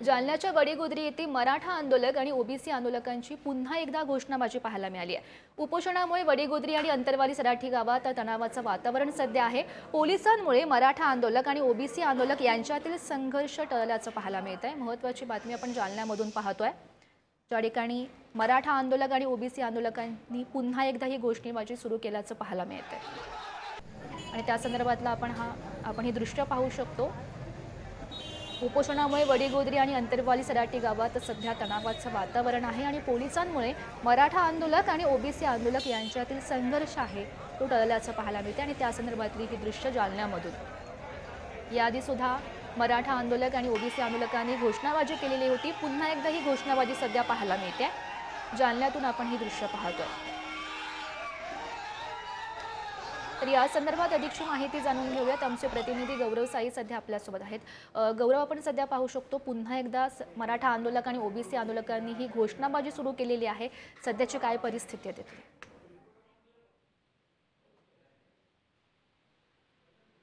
जालन्याच्या वडीगोद्री येथे मराठा आंदोलक आणि ओबीसी आंदोलकांची पुन्हा एकदा घोषणाबाजी पाहायला मिळाली आहे। उपोषणामुळे वडीगोद्री आणि अंतरवाली सराठी गावात तणावाचं वातावरण सध्या आहे। पोलिसांमुळे मराठा आंदोलक आणि ओबीसी आंदोलक यांच्यातील संघर्ष टळल्याचं पाहायला मिळत आहे। महत्त्वाची बातमी आपण जालन्यामधून पाहतोय, ज्या ठिकाणी मराठा आंदोलक आणि ओबीसी आंदोलकांनी पुन्हा एकदा ही घोषणाबाजी सुरू केल्याचं पाहायला मिळत आहे आणि त्या संदर्भातला आपण ही दृश्य पाहू शकतो। उपोषणामुळे वडीगोद्री आणि अंतरवाली सराठी गावात सध्या तणावाचं वातावरण आहे आणि पोलिसांमुळे मराठा आंदोलक आणि ओबीसी आंदोलक यांच्यातील संघर्ष आहे तो टळल्याचं पाहायला मिळते आणि त्या संदर्भातली ही दृश्य जालन्यामधून। याआधी सुद्धा मराठा आंदोलक आणि ओबीसी आंदोलकांनी घोषणाबाजी केलेली होती। पुन्हा एकदा ही घोषणाबाजी सध्या पाहायला मिळते। जालन्यातून आपण ही दृश्य पाहतोय। तर या संदर्भात अधिकची माहिती जाणून घेऊयात। आमचे प्रतिनिधी गौरव साई सध्या आपल्यासोबत आहेत। गौरव, आपण सध्या पाहू शकतो पुन्हा एकदा मराठा आंदोलक आणि ओबीसी आंदोलकांनी ही घोषणाबाजी सुरू केलेली आहे। सध्याची काय परिस्थिती आहे तिथली?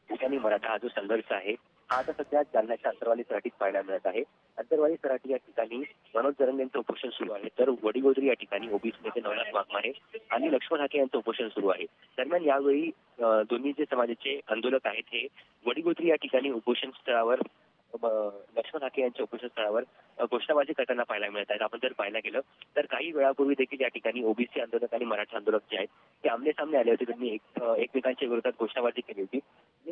ठिकाणी मराठा हा जो संघर्ष आहे हा आता सध्या जालन्याच्या अंतरवाली सराठीत पाहायला मिळत आहे। अंतरवाली सराठी या ठिकाणी मनोज जरंगे यांचं उपोषण सुरू आहे, तर वडीगोद्री या ठिकाणी ओबीसी नेते नवनाथ वाघमारे आणि लक्ष्मण हाके यांचं उपोषण सुरू आहे। दरम्यान यावेळी दोन्ही जे समाजाचे आंदोलक आहेत हे वडीगोद्री या ठिकाणी उपोषण स्थळावर लक्ष्मण हाके यांच्या उपोषण स्थळावर घोषणाबाजी करताना पाहायला मिळत आहेत। आपण जर पाहायला गेलं तर काही वेळापूर्वी देखील या ठिकाणी ओबीसी आंदोलक आणि मराठा आंदोलक जे आहेत ते आमने सामने आले होते। त्यांनी एकमेकांच्या विरोधात घोषणाबाजी केली होती।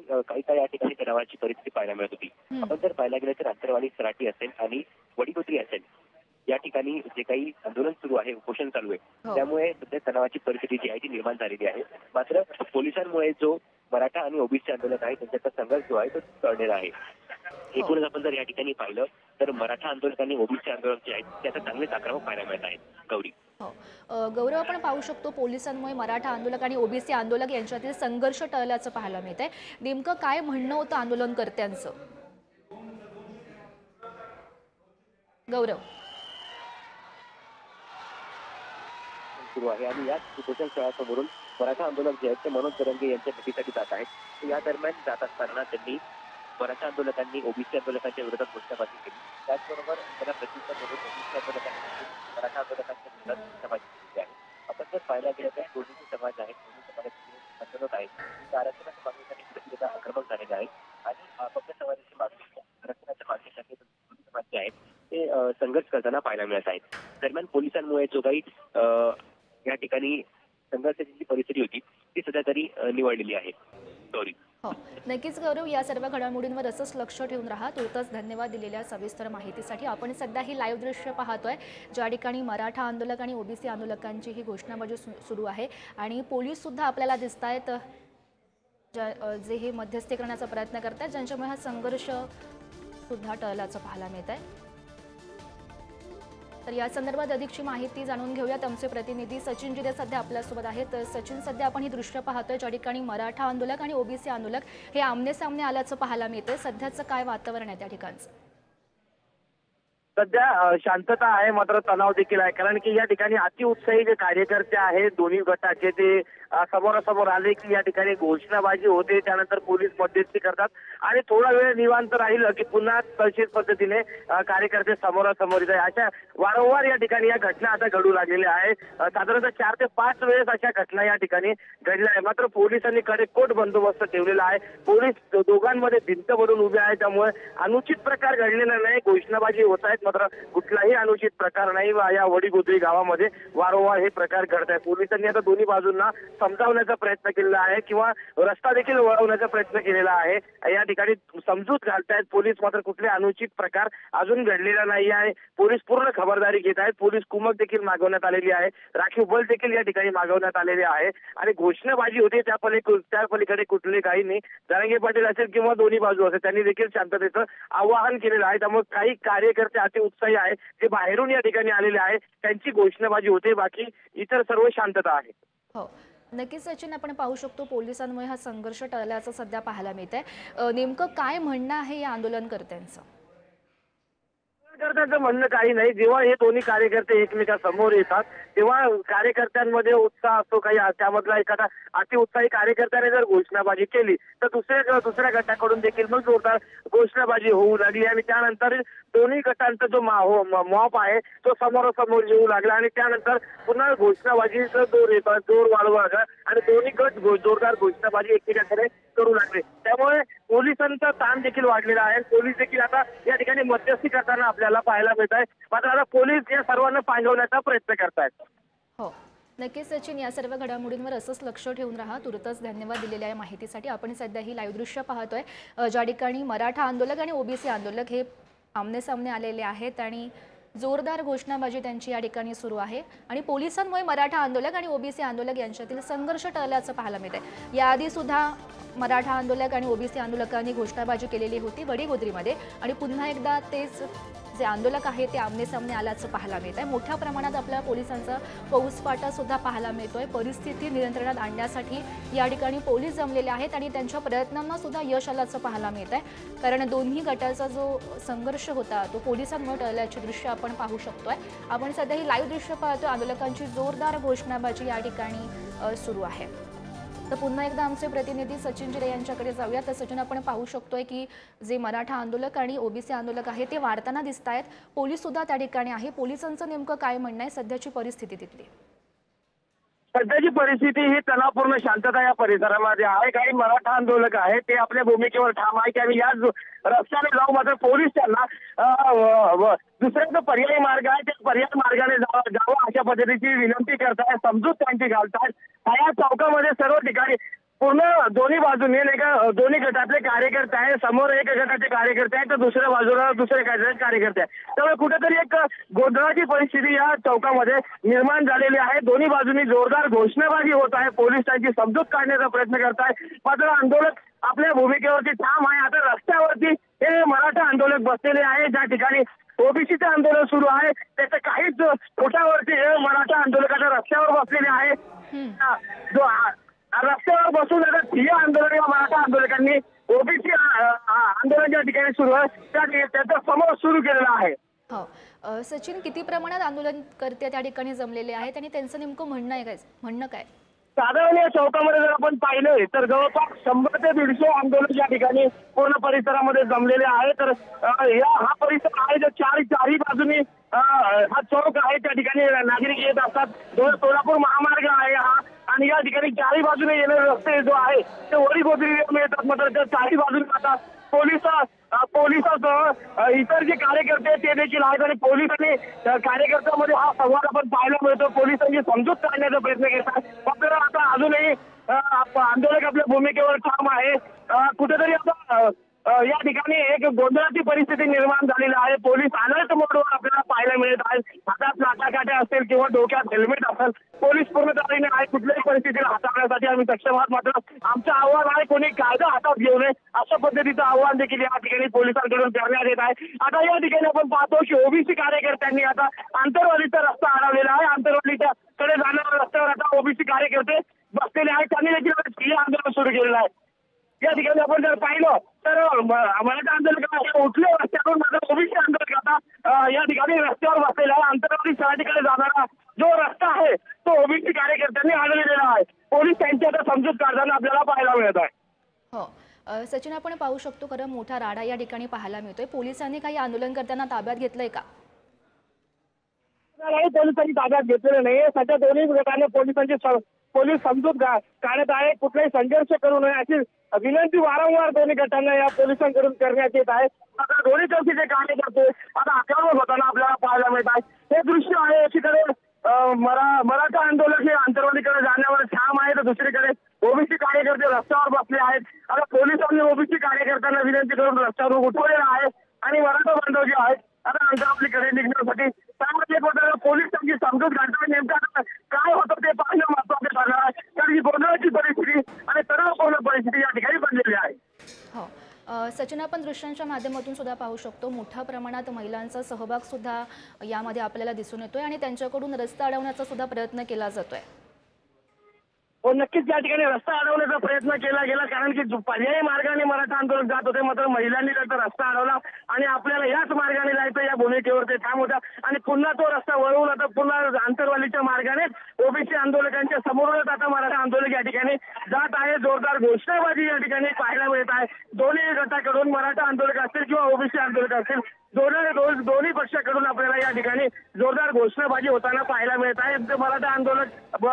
काही काही या ठिकाणी तणावाची परिस्थिती पाहायला मिळत होती। आपण जर पाहायला गेलं तर अंतरवाली सराठी असेल आणि वडीगोद्री असेल या ठिकाणी जे काही आंदोलन सुरू आहे, उपोषण चालू आहे, त्यामुळे सध्या तणावाची परिस्थिती जी आहे ती निर्माण झालेली आहे। मात्र पोलिसांमुळे जो मराठा आणि ओबीसी आंदोलक आहे त्यांच्याचा संघर्ष जो आहे तो टळलेला आहे। एकूणच आपण जर या ठिकाणी पाहिलं तर मराठा आंदोलक आणि ओबीसी आंदोलक जे आहेत ते आता चांगलेच आक्रमक पाहायला मिळत आहेत। गौरी, गौरव, आपण पाहू शकतो पोलिसांमुळे मराठा आंदोलक आणि ओबीसी आंदोलक यांच्यातील संघर्ष टळल्याचं पाहायला मिळत आहे। नेमकं काय म्हणणं होतं आंदोलनकर्त्यांचं? गौरव, सुरू आहे आणि याच उपोषण स्थळासमोरून मराठा आंदोलक जे आहेत ते मनोज जरंगे यांच्या भेटीसाठी जात आहेत। या दरम्यान जात असताना त्यांनी मराठा आंदोलकांनी ओबीसी आंदोलकांच्या विरोधात घोषणाबाजी केली। त्याचबरोबर त्याला प्रतिसाद म्हणून ओबीसी आंदोलकांनी मराठा आंदोलकांच्या विरोधात घोषणाबाजी केली आहे। आपण जर पाहायला गेलं तर दोन्ही समाज आहेत, दोन्ही समाजाचे आंदोलक आहेत त्या आरक्षणाच्या मागणीसाठी प्रतिक्रिया आक्रमक झालेले आहेत आणि फक्त समाजाची मागणी आरक्षणाच्या मागणीसाठी दोन्ही समाज जे आहेत ते संघर्ष करताना पाहायला मिळत आहेत। दरम्यान पोलिसांमुळे जो काही या ठिकाणी संघर्षाची जी परिस्थिती होती ती सध्या तरी निवडलेली आहे। सॉरी, नक्कीच गौरव, या सर्व घडामोडींवर असंच लक्ष ठेवून राहा। तुर्तास धन्यवाद दिलेल्या सविस्तर माहितीसाठी। आपण सध्या ही लाईव्ह दृश्य पाहतोय ज्या ठिकाणी मराठा आंदोलक आणि ओबीसी आंदोलकांची ही घोषणाबाजी सुरू आहे आणि पोलीस सुद्धा आपल्याला दिसत आहेत जे हे मध्यस्थी करण्याचा प्रयत्न करतात, ज्यांच्यामुळे हा संघर्ष सुद्धा टळल्याचं पाहायला मिळत आहे। तर या संदर्भात अधिकची माहिती जाणून घेऊयात। आमचे प्रतिनिधी सचिन जिरे सध्या आपल्यासोबत आहेत। सचिन, सध्या आपण ही दृश्य पाहतोय ज्या ठिकाणी मराठा आंदोलक आणि ओबीसी आंदोलक हे आमने सामने आल्याचं पाहायला मिळतंय। सध्याचं काय वातावरण आहे त्या ठिकाणचं? सध्या शांतता आहे, मात्र तणाव देखील आहे, कारण की या ठिकाणी अतिउत्साही जे कार्यकर्ते आहेत दोन्ही गटाचे ते समोरासमोर आले की या ठिकाणी घोषणाबाजी होते, त्यानंतर पोलीस मध्यस्थी करतात आणि थोडा वेळ निवांत राहिलं की पुन्हा तशीच पद्धतीने कार्यकर्ते समोरासमोर येतात। अशा वारंवार या ठिकाणी या घटना आता घडू लागलेल्या आहेत। साधारणतः 4 ते 5 वेळेस अशा घटना या ठिकाणी घडल्या आहे। मात्र पोलिसांनी कडेकोट बंदोबस्त ठेवलेला आहे। पोलीस दोघांमध्ये भिंत बनून उभे आहेत, त्यामुळे अनुचित प्रकार घडलेला नाही। घोषणाबाजी होत आहेत मात्र कुठलाही अनुचित प्रकार नाही। या वडीगोद्री गावामध्ये वारंवार हे प्रकार घडत आहेत। पोलिसांनी आता दोन्ही बाजूंना समजावण्याचा प्रयत्न केलेला आहे किंवा रस्ता देखील वळवण्याचा प्रयत्न केलेला आहे। या ठिकाणी समजूत घालतायत पोलीस, मात्र कुठले अनुचित प्रकार अजून घडलेला नाही आहे। पोलीस पूर्ण खबरदारी घेत आहेत। पोलीस कुमक देखील मागवण्यात आलेली आहे, राखीव बल देखील या ठिकाणी मागवण्यात आलेले आहे आणि घोषणाबाजी होते त्या पलीकडे कुठले काही नाही। जरांगे पाटील असेल किंवा दोन्ही बाजू असेल त्यांनी देखील शांततेचं आवाहन केलेलं आहे। त्यामुळे काही कार्यकर्ते अतिउत्साही आहेत जे बाहेरून या ठिकाणी आलेले आहेत, त्यांची घोषणाबाजी होते, बाकी इतर सर्व शांतता आहे। हो, नक्कीच सचिन, आपण पाहू शकतो पोलिसांमुळे हा संघर्ष टळल्याचं सध्या पाहायला मिळतंय। नेमकं काय म्हणणं आहे या आंदोलनकर्त्यांचं? कार्यकर्त्यांचं म्हणणं काही नाही. जेव्हा हे दोन्ही कार्यकर्ते एकमेकांसमोर येतात तेव्हा कार्यकर्त्यांमध्ये उत्साह असतो काही. त्यामधला एखादा अतिउत्साही कार्यकर्त्याने जर घोषणाबाजी केली तर दुसऱ्या गटाकडून देखील मग जोरदार घोषणाबाजी होऊ लागली आणि त्यानंतर दोन्ही गटांचा जो मॉप आहे तो समोरासमोर येऊ लागला आणि त्यानंतर पुन्हा घोषणाबाजीचा जोर वाढवू लागला आणि दोन्ही गट जोरदार घोषणाबाजी एकमेकांकडे करू लागले. त्यामुळे पोलिसांचा ताण देखील वाढलेला आहे. पोलीस देखील आता या ठिकाणी मध्यस्थी करताना आपल्याला पाहायला मिळत आहे. मात्र आता पोलीस या सर्वांना पांगवण्याचा प्रयत्न करतायत. हो, नक्कीच सचिन, या सर्व घडामोडींवर असंच लक्ष ठेवून राहा. तुर्तच धन्यवाद दिलेल्या या माहितीसाठी. आपण सध्या ही लाईव्ह दृश्य पाहतोय ज्या ठिकाणी मराठा आंदोलक आणि ओबीसी आंदोलक हे आमने सामने आलेले आहेत आणि जोरदार घोषणाबाजी त्यांची या ठिकाणी सुरू आहे आणि पोलिसांमुळे मराठा आंदोलक आणि ओबीसी आंदोलक यांच्यातील संघर्ष टळल्याचं पाहायला मिळतंय. याआधी सुद्धा मराठा आंदोलक आणि ओबीसी आंदोलकांनी घोषणाबाजी केलेली होती वडीगोद्रीमध्ये आणि पुन्हा एकदा तेच जे आंदोलक आहे ते आमने सामने आल्याचं पाहायला मिळत आहे. मोठ्या प्रमाणात आपल्याला पोलिसांचा फौजफाटा सुद्धा पाहायला मिळतोय. परिस्थिती नियंत्रणात आणण्यासाठी या ठिकाणी पोलीस जमलेले आहेत आणि त्यांच्या प्रयत्नांना सुद्धा यश आल्याचं पाहायला मिळत आहे. कारण दोन्ही गटाचा जो संघर्ष होता तो पोलिसांमुळे टळल्याची दृश्य आपण पाहू शकतोय. आपण सध्या ही लाईव्ह दृश्य पाहतोय. आंदोलकांची जोरदार घोषणाबाजी या ठिकाणी सुरू आहे. तर पुन्हा एकदा आमचे प्रतिनिधी सचिन जिरे यांच्याकडे जाऊया. तर सचिन, आपण पाहू शकतोय की जे मराठा आंदोलक आणि ओबीसी आंदोलक आहे ते वाढताना दिसत आहेत. पोलीस सुद्धा त्या ठिकाणी आहे. पोलिसांचं नेमकं काय म्हणणं आहे सध्याची परिस्थिती तिथली? सध्याची परिस्थिती ही तणावपूर्ण शांतता या परिसरामध्ये आहे. काही मराठा आंदोलक आहेत ते आपल्या भूमिकेवर ठाम आहे की आम्ही याच रस्त्याने जाऊ. मात्र पोलीस त्यांना दुसरा जो पर्यायी मार्ग आहे त्या पर्यायी मार्गाने जावं अशा पद्धतीची विनंती करतायत, समजूत त्यांची घालतात. या चौकामध्ये सर्व ठिकाणी पूर्ण दोन्ही बाजूने नाही का दोन्ही गटातले कार्यकर्ते आहेत. समोर एक गटाचे कार्यकर्ते आहेत तर दुसऱ्या बाजूला दुसऱ्या गटाचे कार्यकर्ते आहेत. त्यामुळे कुठेतरी एक गोंधळाची परिस्थिती या चौकामध्ये निर्माण झालेली आहे. दोन्ही बाजूनी जोरदार घोषणाबाजी होत आहे. पोलीस त्यांची समजूत काढण्याचा प्रयत्न करत आहे. मात्र आंदोलक आपल्या भूमिकेवरती ठाम आहे. आता रस्त्यावरती हे मराठा आंदोलक बसलेले आहे. ज्या ठिकाणी ओबीसीचं आंदोलन सुरू आहे त्याच्या काहीच फुटावरती हे मराठा आंदोलकाच्या रस्त्यावर बसलेले आहे. जो रस्त्यावर बसून आता ठिय्या आंदोलन या मराठा आंदोलकांनी ओबीसी आंदोलन ज्या ठिकाणी सुरू आहे त्याचा समोर सुरू केलेला आहे. हो सचिन, किती प्रमाणात आंदोलनकर्ते त्या ठिकाणी जमलेले आहेत आणि त्यांचं नेमकं म्हणणं काय? साधारण या चौकामध्ये जर आपण पाहिलं तर जवळपास 100 ते 150 आंदोलक या ठिकाणी पूर्ण परिसरामध्ये जमलेले आहे. तर हा परिसर आहे जो चारही बाजूनी हा चौक आहे त्या ठिकाणी नागरिक येत असतात. सोलापूर महामार्ग आहे हा आणि या ठिकाणी चारही बाजूने येणारे रस्ते जो आहे ते वडीगोद्री मिळतात. मात्र त्या चारही बाजूने आता पोलिसासह इतर जे कार्यकर्ते आहेत ते देखील आहेत आणि पोलिसांनी कार्यकर्त्यांमध्ये हा संवाद आपण पाहायला मिळतो. पोलिसांची समजूत काढण्याचा प्रयत्न करतात. मात्र आता अजूनही आंदोलक आपल्या भूमिकेवर ठाम आहे. कुठेतरी आता या ठिकाणी एक गोंधळाची परिस्थिती निर्माण झालेली आहे. पोलीस अलर्ट मोडवर आपल्याला पाहायला मिळत आहेत. हातात लाटाकाट्या असतील किंवा डोक्यात हेल्मेट असेल, पोलीस पूर्ण तयारीने आहे. कुठल्याही परिस्थितीला हाताळण्यासाठी आम्ही सक्षम आहात. मात्र आमचं आव्हान आहे कोणी कायदा हातात घेऊ नये अशा पद्धतीचं आव्हान देखील या ठिकाणी पोलिसांकडून करण्यात येत आहे. आता या ठिकाणी आपण पाहतो की ओबीसी कार्यकर्त्यांनी आता आंतरवालीचा रस्ता अडवलेला आहे. आंतरवालीच्या कडे जाणाऱ्या रस्त्यावर आता ओबीसी कार्यकर्ते बसलेले आहेत. त्यांनी देखील ठिय्या आंदोलन सुरू केलेलं आहे. या ठिकाणी आपण जर पाहिलं तर मराठा आंदोलक उठले रस्त्यावरून मात्र ओबीसी आंदोलक आता या ठिकाणी रस्त्यावर बसलेला आहे. आंतरवाली सराटीकडे जाणारा जो रस्ता आहे तो ओबीसी कार्यकर्त्यांनी अडवलेला आहे. पोलीस त्यांची आता समजूत काढताना आपल्याला पाहायला मिळत आहे. हो सचिन, आपण पाहू शकतो खरं मोठा राडा या ठिकाणी पाहायला मिळतोय. पोलिसांनी काही आंदोलनकर्त्यांना ताब्यात घेतलंय का? पोलिसांनी ताब्यात घेतलेलं नाहीये. सध्या दोन्ही गटाने पोलीस समजूत काढत आहे. कुठलाही संघर्ष करू नये अशी विनंती वारंवार दोन्ही गटांना या पोलिसांकडून करण्यात येत आहे. आता दोन्ही चौकीचे कार्यकर्ते आता आक्रमक होताना आपल्याला पाहायला मिळत आहे. हे दृश्य आहे. एकीकडे मराठा आंदोलक हे आंतरवालीकडे जाण्यावर ठाम आहे तर दुसरीकडे ओबीसी कार्यकर्ते रस्त्यावर बसले आहेत. आता पोलिसांनी ओबीसी कार्यकर्त्यांना विनंती करून रस्त्यावर उठवलेला आहे आणि मराठा बांधव जे आहेत आता आंतरवालीकडे निघण्यासाठी त्यामध्ये पोलिसांची समजूत घालताना नेमकं काय होतं ते पाहणं महत्त्वाचं ठरणार आहे. कारण ही गोंधळाची परिस्थिती आणि तणावपूर्ण परिस्थिती या ठिकाणी बनलेली आहे. हो सचिन, आपण दृश्यांच्या माध्यमातून सुद्धा पाहू शकतो मोठ्या प्रमाणात महिलांचा सहभाग सुद्धा यामध्ये आपल्याला दिसून येतोय आणि त्यांच्याकडून रस्ता अडवण्याचा सुद्धा प्रयत्न केला जातोय. हो, नक्कीच या ठिकाणी रस्ता अडवण्याचा प्रयत्न केला गेला, कारण की पर्यायी मार्गाने मराठा आंदोलक जात होते, मात्र महिलांनी त्याचा रस्ता अडवला आणि आपल्याला याच मार्गाने जायचं या भूमिकेवर ते ठाम होता आणि पुन्हा तो रस्ता वळवून आता पुन्हा आंतरवालीच्या मार्गाने ओबीसी आंदोलकांच्या समोरच आता मराठा आंदोलक या ठिकाणी जात आहे। जोरदार घोषणाबाजी या ठिकाणी पाहायला मिळत आहे। दोन्ही गटाकडून मराठा आंदोलक असतील किंवा ओबीसी आंदोलक असतील, दोन्ही पक्षाकडून आपल्याला या ठिकाणी जोरदार घोषणाबाजी होताना पाहायला मिळत आहे। मराठा आंदोलक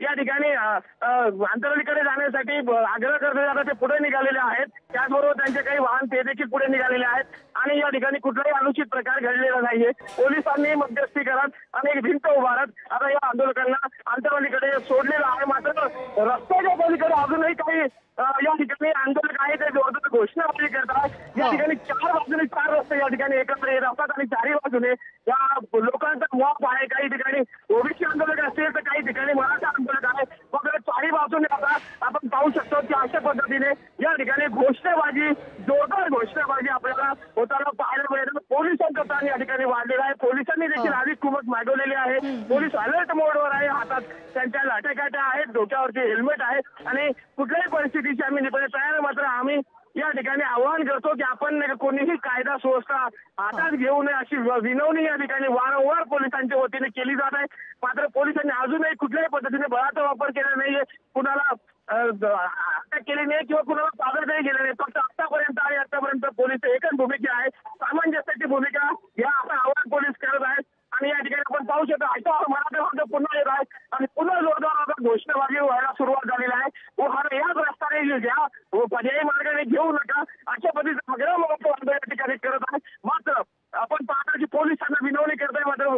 या ठिकाणी आंतरवालीकडे जाण्यासाठी आग्रह करत आता ते पुढे निघालेले आहेत। त्याचबरोबर त्यांचे काही वाहन ते देखील पुढे निघालेले आहेत आणि या ठिकाणी कुठलाही अनुचित प्रकार घडलेला नाहीये। पोलिसांनी मध्यस्थी करत आणि एक भिंत उभारत आता या आंदोलकांना आंतरवालीकडे सोडलेलं आहे। मात्र रस्त्याच्या पलीकडे अजूनही काही या ठिकाणी आंदोलक आहेत, ते जोरदार घोषणाबाजी करतात। या ठिकाणी 4 बाजूने 4 रस्ते या ठिकाणी एकत्र येत असतात आणि चारही बाजूने या लोकांचा मॉप आहे। काही ठिकाणी ओबीसी आंदोलक असतील तर काही ठिकाणी मराठा आंदोलक आहे। मग चारही बाजूने आता आपण पाहू शकतो की अशा पद्धतीने या ठिकाणी घोषणाबाजी, जोरदार घोषणाबाजी आपल्याला होताना पाहायला मिळेल। पोलिसांचा ताण या ठिकाणी वाढलेला आहे। पोलिसांनी देखील आधीच कुमक मागवलेली आहे। पोलीस अलर्ट मोडवर आहे, हातात त्यांच्या लाठ्या आहेत, डोक्यावरती हेल्मेट आहे आणि कुठल्याही परिस्थितीची आम्ही निपटण्यास तयार आहे। मात्र आम्ही या ठिकाणी आवाहन करतो की आपण कोणीही कायदा सुव्यवस्था हातात घेऊ नये अशी विनवणी या ठिकाणी वारंवार पोलिसांच्या वतीने केली जात आहे। मात्र पोलिसांनी अजूनही कुठल्याही पद्धतीने बळाचा वापर केला नाहीये, कुणाला अटक केली नाही किंवा कुणाला ताब्यात नाही गेले नाही। फक्त आतापर्यंत पोलीस एकच भूमिका आहे, सामंजस्याची भूमिका या आवाहन पोलीस करत आहेत आणि या ठिकाणी आपण पाहू शकतो अशा मराठा वर्ग पुन्हा येत आहे आणि पुन्हा जोरदार घोषणाबाजी व्हायला सुरुवात झालेली आहे। याच रस्त्याने घ्या, पर्यायी मार्गाने घेऊ नका अशा पद्धतीचा आग्रह मराठा या ठिकाणी करत आहे। मात्र आपण पाहता की पोलिसांना विनवणी करत आहे, मात्र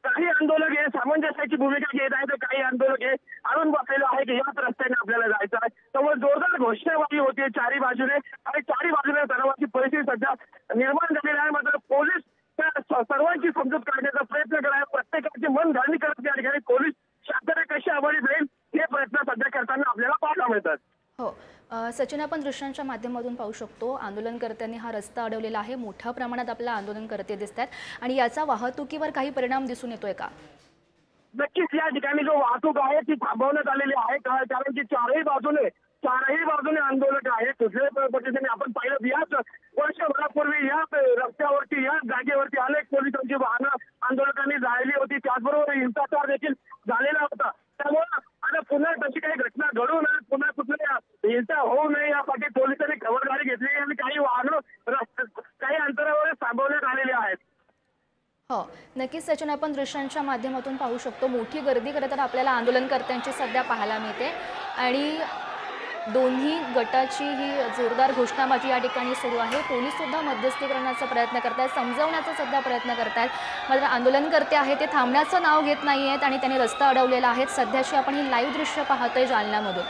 काही आंदोलक हे सामंजस्याची भूमिका घेत आहे तर काही आंदोलक हे आणून बसलेले आहे की याच रस्त्याने आपल्याला जायचं आहे। त्यामुळे जोरदार घोषणाबाजी होती चारही बाजूने आणि चारही बाजूने तणावाची परिस्थिती सध्या निर्माण झालेली आहे। मात्र पोलीस सर्वांची समजूत काढण्याचा प्रयत्न करत आहे, प्रत्येकाची मन धारणी करत या ठिकाणी पोलीस शांतता कशी अबाधित राहील हे प्रयत्न सध्या करताना आपल्याला पाहायला मिळतात। हो सचिन, आपण दृश्यांच्या माध्यमातून पाहू शकतो आंदोलनकर्त्यांनी हा रस्ता अडवलेला आहे। मोठ्या प्रमाणात आपल्याला आंदोलनकर्ते दिसतात आणि याचा वाहतुकीवर काही परिणाम दिसून येतोय का? नक्कीच या ठिकाणी जो वाहतूक आहे ती थांबवण्यात आलेली आहे, कारण की चारही बाजूने आंदोलक आहेत। दुसऱ्या पद्धतीने आपण पाहिलं याच वर्षभरापूर्वी याच रस्त्यावरती याच जागेवरती अनेक पोलिसांची वाहनं आंदोलकांनी जाळली होती, त्याचबरोबर हिंसाचार देखील झालेला होता। त्यामुळे आता पुन्हा तशी काही घटना घडू नये, पुन्हा कुठल्या हिंसा होऊ नये यासाठी पोलिसांनी खबरदारी घेतली आणि काही वाहनं काही अंतरावर थांबवण्यात आलेली आहेत। हो नक्कीच सचिन, आपण दृश्यांच्या माध्यमातून पाहू शकतो मोठी गर्दी खरं तर आपल्याला आंदोलनकर्त्यांची सध्या पाहायला मिळते आणि दोन्ही गटाची ही जोरदार घोषणाबाजी या ठिकाणी सुरू आहे। पोलीस सुद्धा मध्यस्थी करण्याचा प्रयत्न करतात, समजावण्याचा सध्या प्रयत्न करतात। मात्र आंदोलनकर्ते आहेत ते थांबण्याचं नाव घेत नाही आहेत आणि त्यांनी रस्ता अडवलेला आहे। सध्याची आपण ही लाईव्ह दृश्य पाहतोय जालन्यामधून।